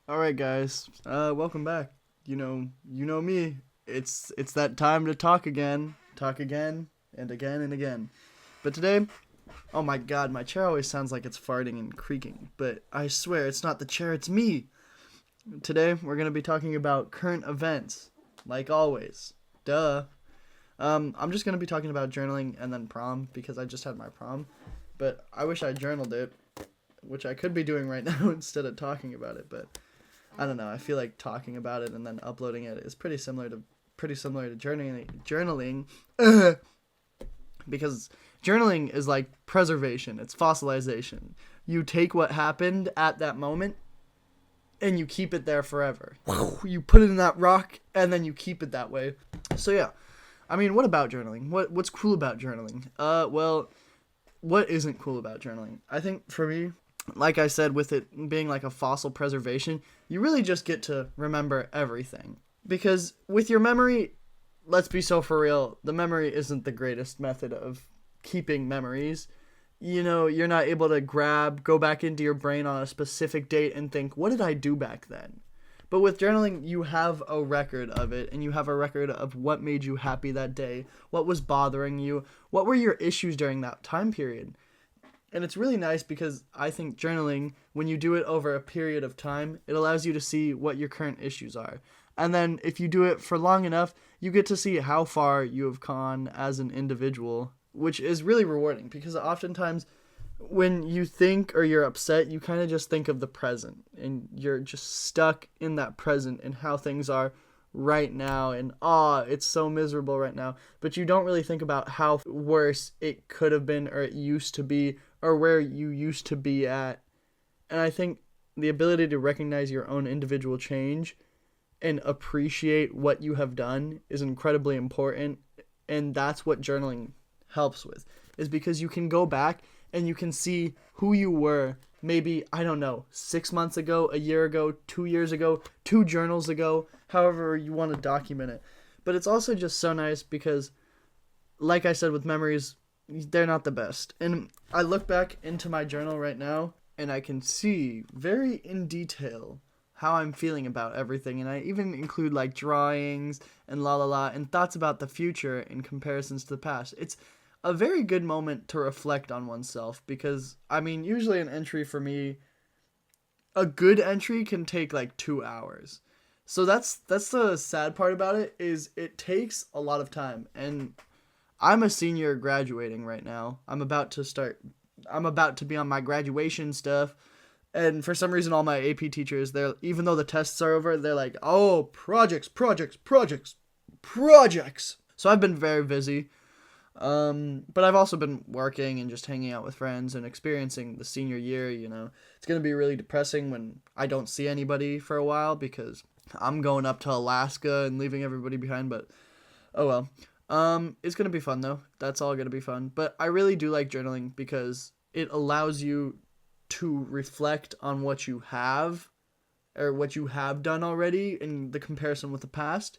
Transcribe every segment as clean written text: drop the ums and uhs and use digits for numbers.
All right, guys. Welcome back. You know me. It's that time to talk again, and again and again. But today, oh my God, my chair always sounds like it's farting and creaking. But I swear, it's not the chair, it's me. Today, we're gonna be talking about current events, like always. Duh. I'm just gonna be talking about journaling and then prom because I just had my prom. But I wish I journaled it, which I could be doing right now instead of talking about it. But I don't know. I feel like talking about it and then uploading it is pretty similar to journaling, because journaling is like preservation. It's fossilization. You take what happened at that moment and you keep it there forever. You put it in that rock and then you keep it that way. So yeah, I mean, what about journaling? What's cool about journaling? Well, what isn't cool about journaling? I think for me, like I said, with it being like a fossil preservation, you really just get to remember everything. Because with your memory, let's be so for real, the memory isn't the greatest method of keeping memories. You're not able to go back into your brain on a specific date and think, what did I do back then? But with journaling, you have a record of it, and you have a record of what made you happy that day, what was bothering you, what were your issues during that time period. And it's really nice because I think journaling, when you do it over a period of time, it allows you to see what your current issues are. And then if you do it for long enough, you get to see how far you have gone as an individual, which is really rewarding because oftentimes when you think or you're upset, you kind of just think of the present and you're just stuck in that present and how things are right now, and it's so miserable right now, but you don't really think about how worse it could have been or it used to be or where you used to be at. And I think the ability to recognize your own individual change and appreciate what you have done is incredibly important, and that's what journaling helps with, is because you can go back and you can see who you were maybe, I don't know, 6 months ago, a year ago, 2 years ago, 2 journals ago, however you want to document it. But it's also just so nice because, like I said, with memories, they're not the best. And I look back into my journal right now and I can see very in detail how I'm feeling about everything. And I even include like drawings and la la la and thoughts about the future in comparisons to the past. It's a very good moment to reflect on oneself because, I mean, usually an entry for me, a good entry can take like 2 hours. So that's the sad part about it, is it takes a lot of time. And I'm a senior graduating right now. I'm about to be on my graduation stuff. And for some reason, all my AP teachers, even though the tests are over, they're like, oh, projects. So I've been very busy. But I've also been working and just hanging out with friends and experiencing the senior year. It's going to be really depressing when I don't see anybody for a while because I'm going up to Alaska and leaving everybody behind, but oh well. It's going to be fun though. That's all going to be fun. But I really do like journaling because it allows you to reflect on what you have or what you have done already in the comparison with the past,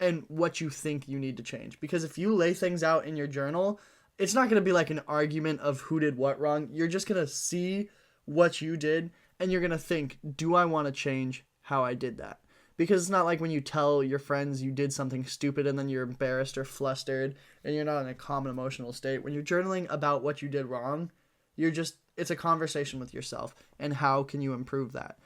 and what you think you need to change. Because if you lay things out in your journal, it's not going to be like an argument of who did what wrong. You're just going to see what you did and you're going to think, do I want to change how I did that? Because it's not like when you tell your friends you did something stupid and then you're embarrassed or flustered and you're not in a calm and emotional state. When you're journaling about what you did wrong, it's a conversation with yourself and how can you improve that?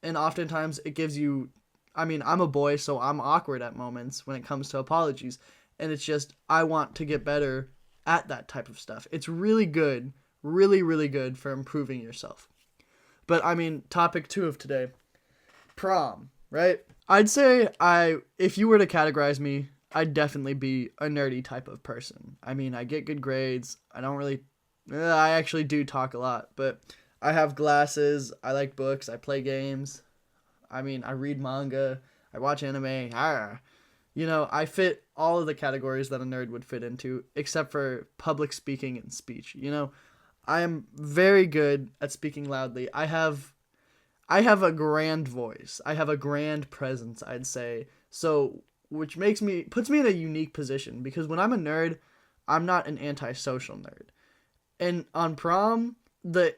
And oftentimes it gives you, I mean, I'm a boy, so I'm awkward at moments when it comes to apologies. And it's just, I want to get better at that type of stuff. It's really good, really, really good for improving yourself. But I mean, topic 2 of today, prom, right? I'd say if you were to categorize me, I'd definitely be a nerdy type of person. I mean, I get good grades. I actually do talk a lot, but I have glasses. I like books. I play games. I mean, I read manga, I watch anime, I fit all of the categories that a nerd would fit into, except for public speaking and speech. I am very good at speaking loudly. I have a grand voice. I have a grand presence, I'd say. So, which puts me in a unique position, because when I'm a nerd, I'm not an antisocial nerd. And on prom, the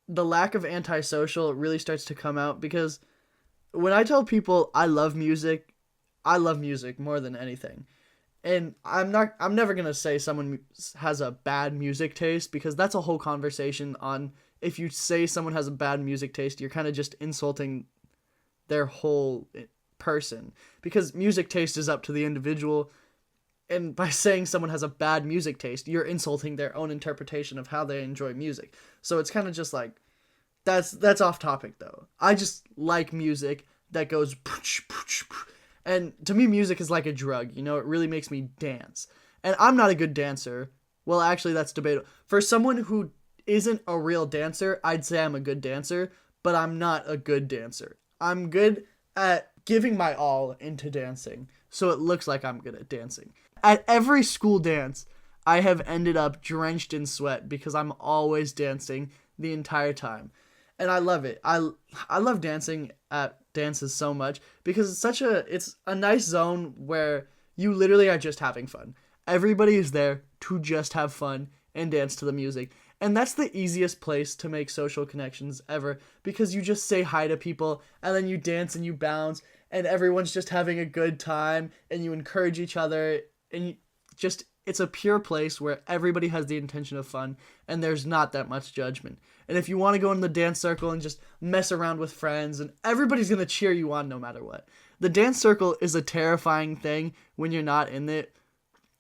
lack of antisocial really starts to come out because when I tell people I love music more than anything. And I'm never going to say someone has a bad music taste, because that's a whole conversation on, if you say someone has a bad music taste, you're kind of just insulting their whole person, because music taste is up to the individual. And by saying someone has a bad music taste, you're insulting their own interpretation of how they enjoy music. So it's kind of just like, that's off topic though. I just like music that goes, and to me music is like a drug, you know, it really makes me dance. And I'm not a good dancer. Well, actually that's debatable. For someone who isn't a real dancer, I'd say I'm a good dancer, but I'm not a good dancer. I'm good at giving my all into dancing, so it looks like I'm good at dancing. At every school dance, I have ended up drenched in sweat because I'm always dancing the entire time. And I love it. I love dancing at dances so much because it's a nice zone where you literally are just having fun. Everybody is there to just have fun and dance to the music. And that's the easiest place to make social connections ever, because you just say hi to people and then you dance and you bounce and everyone's just having a good time and you encourage each other, and it's a pure place where everybody has the intention of fun and there's not that much judgment. And if you want to go in the dance circle and just mess around with friends, and everybody's going to cheer you on no matter what. The dance circle is a terrifying thing when you're not in it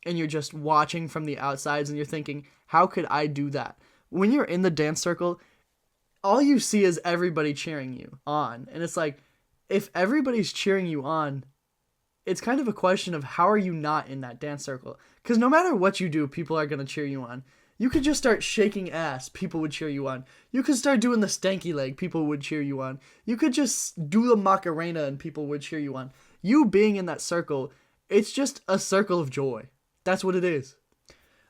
and you're just watching from the outsides and you're thinking, how could I do that? When you're in the dance circle, all you see is everybody cheering you on. And it's like, if everybody's cheering you on, it's kind of a question of how are you not in that dance circle? Because no matter what you do, people are going to cheer you on. You could just start shaking ass, people would cheer you on. You could start doing the stanky leg, people would cheer you on. You could just do the Macarena and people would cheer you on. You being in that circle, it's just a circle of joy. That's what it is.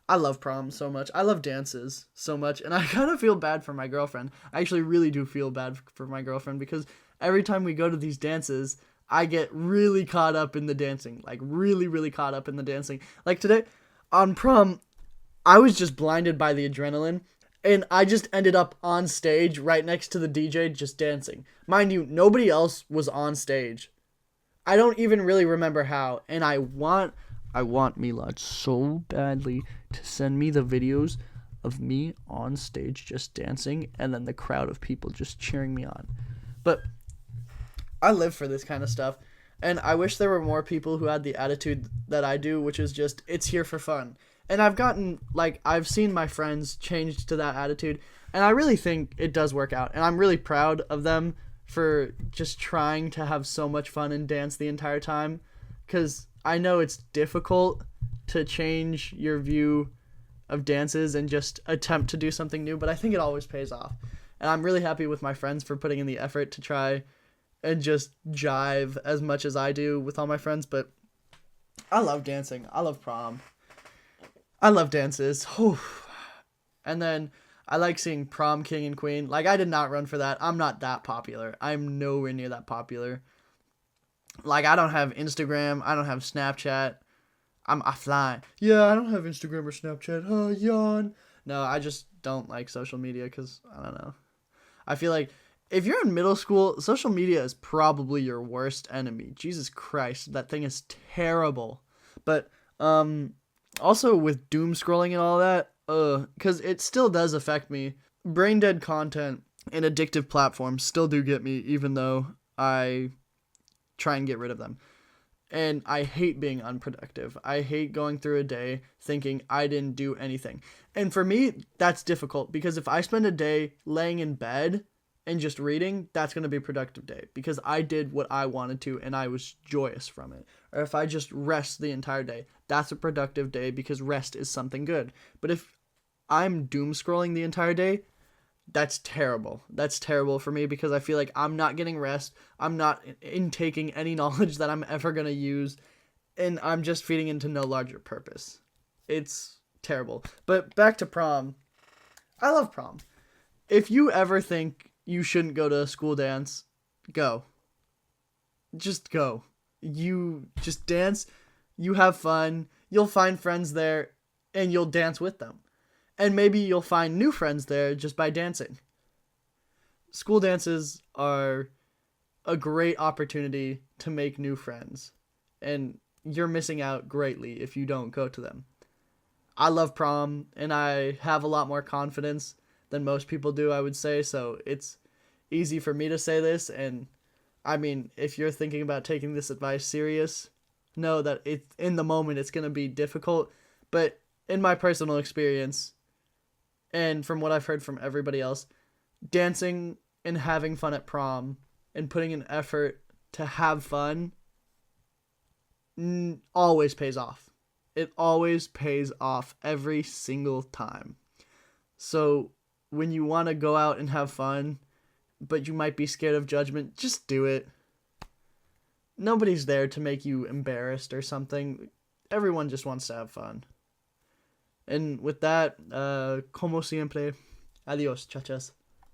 I love prom so much. I love dances so much. And I kind of feel bad for my girlfriend. I actually really do feel bad for my girlfriend, because every time we go to these dances, I get really caught up in the dancing. Like really, really caught up in the dancing. Like today on prom, I was just blinded by the adrenaline, and I just ended up on stage right next to the DJ just dancing. Mind you, nobody else was on stage. I don't even really remember how, and I want Milad so badly to send me the videos of me on stage just dancing and then the crowd of people just cheering me on. But I live for this kind of stuff, and I wish there were more people who had the attitude that I do, which is just, it's here for fun. And I've seen my friends change to that attitude, and I really think it does work out. And I'm really proud of them for just trying to have so much fun and dance the entire time, because I know it's difficult to change your view of dances and just attempt to do something new, but I think it always pays off. And I'm really happy with my friends for putting in the effort to try and just jive as much as I do with all my friends. But I love dancing. I love prom. I love dances. And then I like seeing prom king and queen. Like, I did not run for that. I'm not that popular. I'm nowhere near that popular. Like, I don't have Instagram. I don't have Snapchat. I'm offline. Yeah, I don't have Instagram or Snapchat. Oh, yawn. No, I just don't like social media because, I don't know. I feel like if you're in middle school, social media is probably your worst enemy. Jesus Christ, that thing is terrible. But, also with doom scrolling and all that, because it still does affect me. Brain dead content and addictive platforms still do get me, even though I try and get rid of them. And I hate being unproductive. I hate going through a day thinking I didn't do anything. And for me, that's difficult, because if I spend a day laying in bed and just reading, that's going to be a productive day because I did what I wanted to and I was joyous from it. Or if I just rest the entire day, that's a productive day because rest is something good. But if I'm doom scrolling the entire day, that's terrible. That's terrible for me because I feel like I'm not getting rest. I'm not intaking any knowledge that I'm ever going to use. And I'm just feeding into no larger purpose. It's terrible. But back to prom. I love prom. If you ever think you shouldn't go to a school dance, go. Just go. You just dance. You have fun. You'll find friends there and you'll dance with them. And maybe you'll find new friends there just by dancing. School dances are a great opportunity to make new friends. And you're missing out greatly if you don't go to them. I love prom, and I have a lot more confidence than most people do, I would say. So it's easy for me to say this. And I mean, if you're thinking about taking this advice serious, know that in the moment it's going to be difficult. But in my personal experience, and from what I've heard from everybody else, dancing and having fun at prom and putting an effort to have fun always pays off. It always pays off every single time. So when you want to go out and have fun, but you might be scared of judgment, just do it. Nobody's there to make you embarrassed or something. Everyone just wants to have fun. And with that, como siempre, adios, chachas.